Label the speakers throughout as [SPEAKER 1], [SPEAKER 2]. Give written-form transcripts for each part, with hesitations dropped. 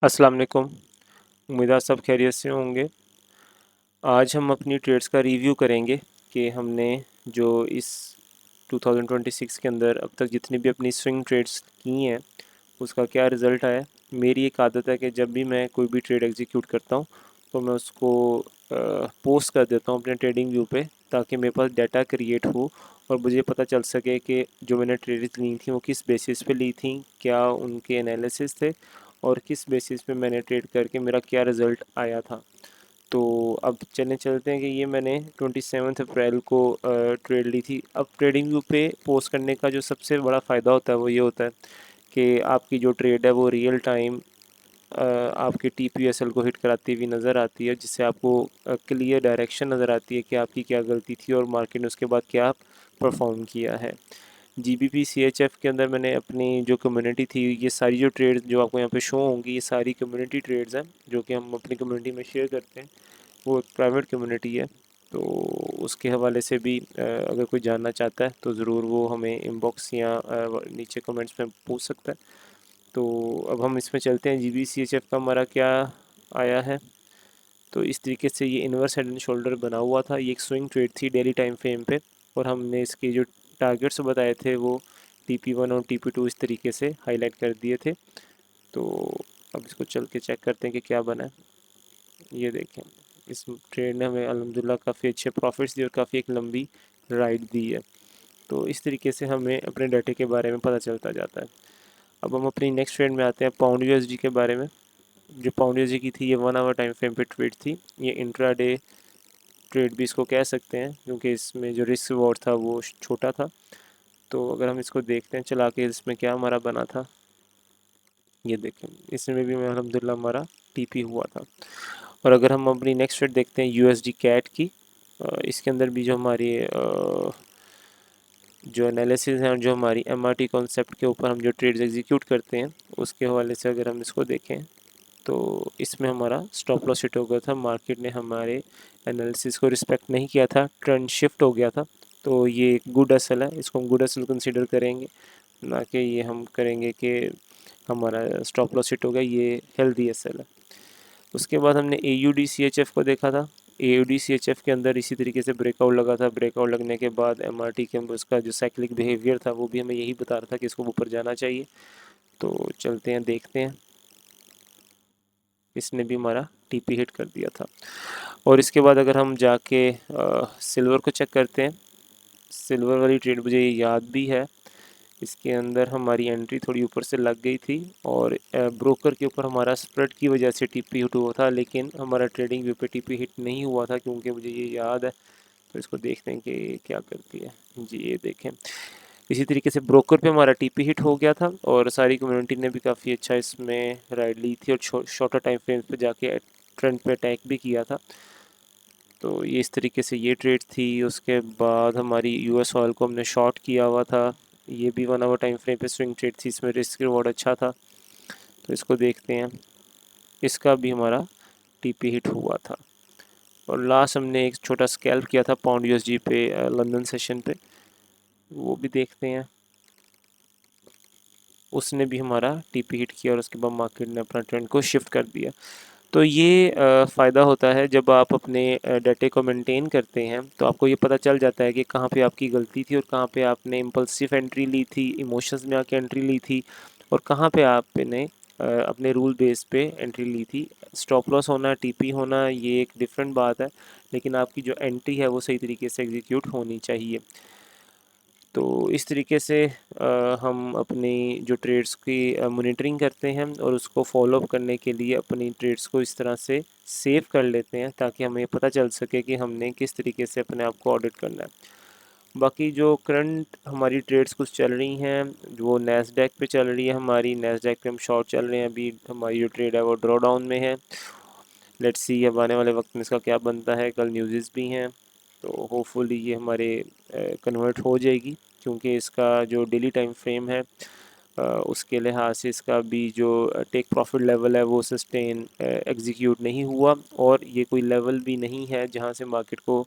[SPEAKER 1] अस्सलाम वालेकुम। उम्मीद है सब खैरियत से होंगे। आज हम अपनी ट्रेड्स का रिव्यू करेंगे कि हमने जो इस 2026 के अंदर अब तक जितनी भी अपनी स्विंग ट्रेड्स की हैं उसका क्या रिज़ल्ट आया। मेरी एक आदत है कि जब भी मैं कोई भी ट्रेड एग्जीक्यूट करता हूँ तो मैं उसको पोस्ट कर देता हूँ अपने ट्रेडिंग व्यू पे, ताकि मेरे पास डाटा क्रिएट हो और मुझे पता चल सके कि जो मैंने ट्रेड्स ली थी वो किस बेसिस पे ली थी, क्या उनके एनालिसिस थे और किस बेसिस पे मैंने ट्रेड करके मेरा क्या रिज़ल्ट आया था। तो अब चलते हैं कि ये मैंने 27 अप्रैल को ट्रेड ली थी। अब ट्रेडिंग व्यू पे पोस्ट करने का जो सबसे बड़ा फ़ायदा होता है वो ये होता है कि आपकी जो ट्रेड है वो रियल टाइम आपके TPSL को हिट कराती हुई नज़र आती है, जिससे आपको क्लियर डायरेक्शन नज़र आती है कि आपकी क्या गलती थी और मार्केट ने उसके बाद क्या परफॉर्म किया है। GBP CHF के अंदर मैंने अपनी जो कम्युनिटी थी, ये सारी जो ट्रेड्स जो आपको यहाँ पे शो होंगी ये सारी कम्युनिटी ट्रेड्स हैं जो कि हम अपनी कम्युनिटी में शेयर करते हैं। वो एक प्राइवेट कम्युनिटी है, तो उसके हवाले से भी अगर कोई जानना चाहता है तो ज़रूर वो हमें इनबॉक्स या नीचे कमेंट्स में पूछ सकता है। तो अब हम इसमें चलते हैं GBP CHF का हमारा क्या आया है। तो इस तरीके से ये इन्वर्स हेड एंड शोल्डर बना हुआ था। ये एक स्विंग ट्रेड थी डेली टाइम फ्रेम पे और हमने इसके जो टारगेट्स बताए थे वो TP1 और TP2 इस तरीके से हाईलाइट कर दिए थे। तो अब इसको चल के चेक करते हैं कि क्या बना है। ये देखें, इस ट्रेड ने हमें अल्हम्दुलिल्लाह काफ़ी अच्छे प्रॉफिट्स दिए और काफ़ी एक लंबी राइड दी है। तो इस तरीके से हमें अपने डाटे के बारे में पता चलता जाता है। अब हम अपनी नेक्स्ट ट्रेड में आते हैं पाउंड USD के बारे में। जो पाउंड USD की थी ये 1 आवर टाइम फ्रेम पे ट्रेड थी। ये इंट्राडे ट्रेड भी इसको कह सकते हैं क्योंकि इसमें जो रिस्क रिवॉर्ड था वो छोटा था। तो अगर हम इसको देखते हैं चला के इसमें क्या हमारा बना था, ये देखें इसमें भी अल्हम्दुलिल्लाह हमारा TP हुआ था। और अगर हम अपनी नेक्स्ट ट्रेड देखते हैं USD कैट की, इसके अंदर भी जो हमारी जो एनालिसिस है और जो हमारी MRT कॉन्सेप्ट के ऊपर हम जो ट्रेड्स एग्जीक्यूट करते हैं उसके हवाले से अगर हम इसको देखें तो इसमें हमारा स्टॉप लॉस हिट हो गया था। मार्केट ने हमारे एनालिसिस को रिस्पेक्ट नहीं किया था, ट्रेंड शिफ्ट हो गया था। तो ये एक गुड असल है, इसको हम गुड असल कंसिडर करेंगे, ना कि ये हम करेंगे कि हमारा स्टॉप लॉस हिट हो गया। ये हेल्दी असल है। उसके बाद हमने AUD CHF को देखा था। AUD CHF के अंदर इसी तरीके से ब्रेकआउट लगा था। ब्रेकआउट लगने के बाद MRT के उसका जो साइक्लिक बिहेवियर था वो भी हमें यही बता रहा था कि इसको ऊपर जाना चाहिए। तो चलते हैं देखते हैं, इसने भी हमारा TP हिट कर दिया था। और इसके बाद अगर हम जाके सिल्वर को चेक करते हैं, सिल्वर वाली ट्रेड मुझे याद भी है। इसके अंदर हमारी एंट्री थोड़ी ऊपर से लग गई थी और ब्रोकर के ऊपर हमारा स्प्रेड की वजह से TP हिट हुआ था, लेकिन हमारा ट्रेडिंग व्यू पे TP हिट नहीं हुआ था क्योंकि मुझे ये याद है। तो इसको देखते हैं कि क्या करती है। जी ये देखें, इसी तरीके से ब्रोकर पे हमारा TP हिट हो गया था और सारी कम्युनिटी ने भी काफ़ी अच्छा इसमें राइड ली थी और शॉर्टर टाइम फ्रेम पे जाके ट्रेंड पे अटैक भी किया था। तो ये इस तरीके से ये ट्रेड थी। उसके बाद हमारी US ऑयल को हमने शॉर्ट किया हुआ था। ये भी 1 आवर टाइम फ्रेम पे स्विंग ट्रेड थी, इसमें रिस्क रिवॉर्ड अच्छा था। तो इसको देखते हैं, इसका भी हमारा TP हिट हुआ था। और लास्ट हमने एक छोटा स्कैल्प किया था पाउंड USD पे लंदन सेशन पे, वो भी देखते हैं। उसने भी हमारा TP हिट किया और उसके बाद मार्केट ने अपना ट्रेंड को शिफ्ट कर दिया। तो ये फ़ायदा होता है जब आप अपने डाटे को मेंटेन करते हैं, तो आपको ये पता चल जाता है कि कहाँ पे आपकी गलती थी और कहाँ पे आपने इम्पल्सिव एंट्री ली थी, इमोशंस में आके एंट्री ली थी, और कहाँ पे आपने अपने रूल बेस पे एंट्री ली थी। स्टॉप लॉस होना, TP होना ये एक डिफरेंट बात है, लेकिन आपकी जो एंट्री है वो सही तरीके से एग्जीक्यूट होनी चाहिए। तो इस तरीके से हम अपनी जो ट्रेड्स की मॉनिटरिंग करते हैं और उसको फॉलोअप करने के लिए अपनी ट्रेड्स को इस तरह से सेव कर लेते हैं ताकि हमें पता चल सके कि हमने किस तरीके से अपने आप को ऑडिट करना है। बाकी जो करंट हमारी ट्रेड्स कुछ चल रही हैं वो नैस्डैक पे चल रही है। हमारी नैस्डैक पे हम शॉर्ट चल रहे हैं। अभी हमारी जो ट्रेड है वो ड्रॉ डाउन में है। लेट्स सी अब आने वाले वक्त में इसका क्या बनता है। कल न्यूज़ भी हैं, तो होपफुली ये हमारे कन्वर्ट हो जाएगी, क्योंकि इसका जो डेली टाइम फ्रेम है उसके लिहाज से इसका भी जो टेक प्रॉफिट लेवल है वो सस्टेन एग्जीक्यूट नहीं हुआ और ये कोई लेवल भी नहीं है जहां से मार्केट को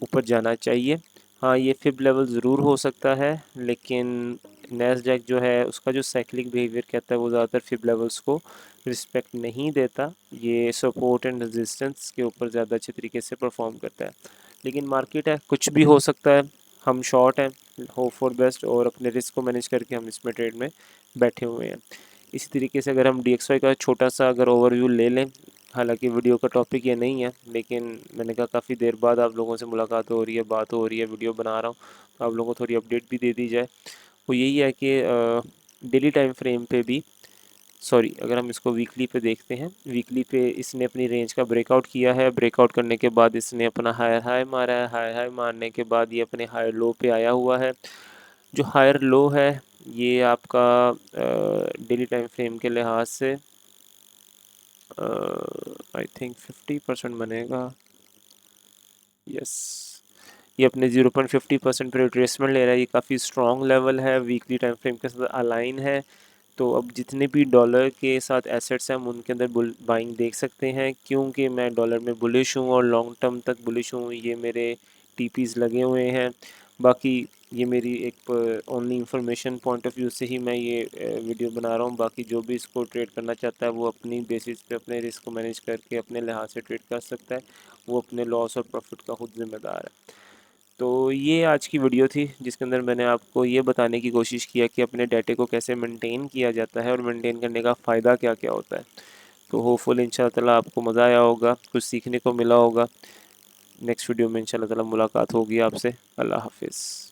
[SPEAKER 1] ऊपर जाना चाहिए। हाँ, ये फिब लेवल ज़रूर हो सकता है, लेकिन नैस्डैक जो है उसका जो साइक्लिक बिहेवियर कहता है वो ज़्यादातर फिब लेवल्स को रिस्पेक्ट नहीं देता, ये सपोर्ट एंड रेजिस्टेंस के ऊपर ज़्यादा अच्छे तरीके से परफॉर्म करता है। लेकिन मार्केट है, कुछ भी हो सकता है, हम शॉर्ट हैं, होप फॉर बेस्ट, और अपने रिस्क को मैनेज करके हम इसमें ट्रेड में बैठे हुए हैं। इसी तरीके से अगर हम DXY का छोटा सा अगर ओवरव्यू ले लें, हालांकि वीडियो का टॉपिक ये नहीं है, लेकिन मैंने कहा काफ़ी देर बाद आप लोगों से मुलाकात हो रही है, बात हो रही है, वीडियो बना रहा हूँ, तो आप लोगों को थोड़ी अपडेट भी दे दी जाए। वो यही है कि डेली टाइम फ्रेम पे भी, सॉरी, अगर हम इसको वीकली पे देखते हैं, वीकली पे इसने अपनी रेंज का ब्रेकआउट किया है। ब्रेकआउट करने के बाद इसने अपना हायर हाई मारा है, हायर हाई मारने के बाद ये अपने हायर लो पे आया हुआ है। जो हायर लो है ये आपका डेली टाइम फ्रेम के लिहाज से आई थिंक 50% बनेगा, यस, ये अपने 0.50% पर रिट्रेसमेंट ले रहा है। ये काफ़ी स्ट्रॉन्ग लेवल है, वीकली टाइम फ्रेम के साथ अलाइन है। तो अब जितने भी डॉलर के साथ एसेट्स हैं हम उनके अंदर बाइंग देख सकते हैं, क्योंकि मैं डॉलर में बुलिश हूँ और लॉन्ग टर्म तक बुलिश हूँ। ये मेरे टीपीज़ लगे हुए हैं। बाकी ये मेरी एक only information point of view से ही मैं ये वीडियो बना रहा हूँ। बाकी जो भी इसको ट्रेड करना चाहता है वो अपनी बेसिस पे अपने रिस्क को मैनेज करके अपने लिहाज से ट्रेड कर सकता है, वो अपने लॉस और प्रॉफिट का खुद जिम्मेदार है। तो ये आज की वीडियो थी जिसके अंदर मैंने आपको ये बताने की कोशिश किया कि अपने डाटे को कैसे मेंटेन किया जाता है और मेंटेन करने का फ़ायदा क्या क्या होता है। तो होपफुल इंशाल्लाह ताला आपको मज़ा आया होगा, कुछ सीखने को मिला होगा। नेक्स्ट वीडियो में इंशाल्लाह ताला मुलाकात होगी आपसे। अल्लाह हाफिज़।